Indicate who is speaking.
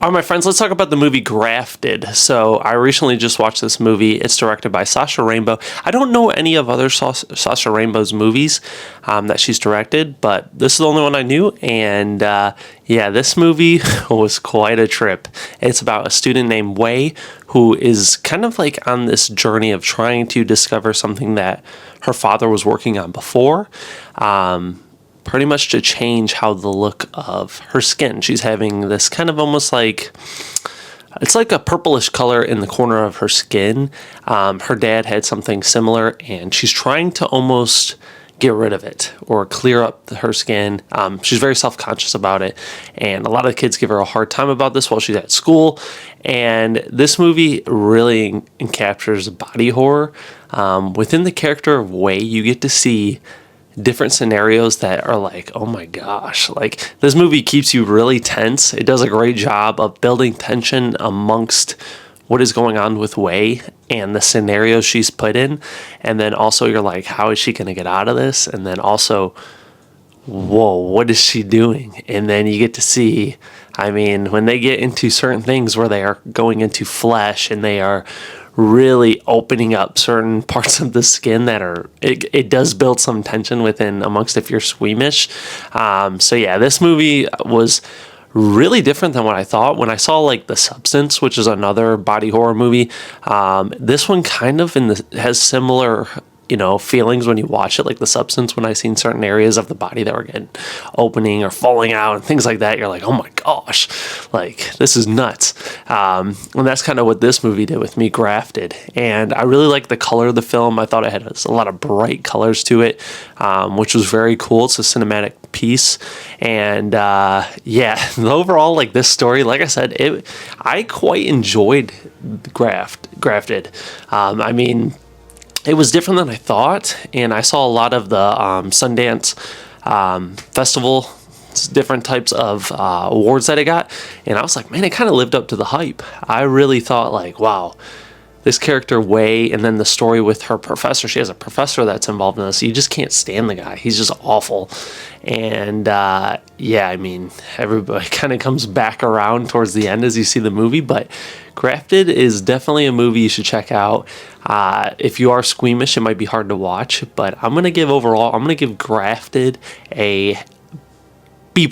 Speaker 1: All right, my friends, let's talk about the movie Grafted. So I recently just watched this movie. It's directed by Sasha Rainbow. I don't know any of other Sasha Rainbow's movies that she's directed, but this is the only one I knew. And yeah, this movie was quite a trip. It's about a student named Wei who is kind of like on this journey of trying to discover something that her father was working on before. Pretty much to change how the look of her skin. She's having this kind of almost like, it's like a purplish color in the corner of her skin. Her dad had something similar, and she's trying to almost get rid of it or clear up her skin. She's very self-conscious about it, and a lot of kids give her a hard time about this while she's at school. And this movie really captures body horror. Within the character of Wei, you get to see different scenarios that are like, oh my gosh, like this movie keeps you really tense. It does a great job of building tension amongst what is going on with Wei and the scenarios she's put in. And then also you're like, how is she going to get out of this? And then also, whoa, what is she doing? And then you get to see, I mean, when they get into certain things where they are going into flesh and they are really opening up certain parts of the skin that are, it does build some tension within amongst if you're squeamish. So yeah, this movie was really different than what I thought. When I saw like The Substance, which is another body horror movie, this one kind of has similar feelings when you watch it, like The Substance. When I seen certain areas of the body that were getting opening or falling out and things like that, you're like, oh my gosh, like this is nuts. And that's kind of what this movie did with me, Grafted. And I really liked the color of the film. I thought it had a lot of bright colors to it, which was very cool. It's a cinematic piece. And yeah, overall, like this story, like I said, I quite enjoyed Grafted. I mean, it was different than I thought, and I saw a lot of the Sundance Festival, different types of awards that it got, and I was like, man, it kind of lived up to the hype. I really thought like, wow, this character Wei, and then the story with her professor. She has a professor that's involved in this. You just can't stand the guy. He's just awful. And yeah, I mean, everybody kind of comes back around towards the end as you see the movie, but Grafted is definitely a movie you should check out. If you are squeamish, it might be hard to watch, but I'm going to give Grafted a B+.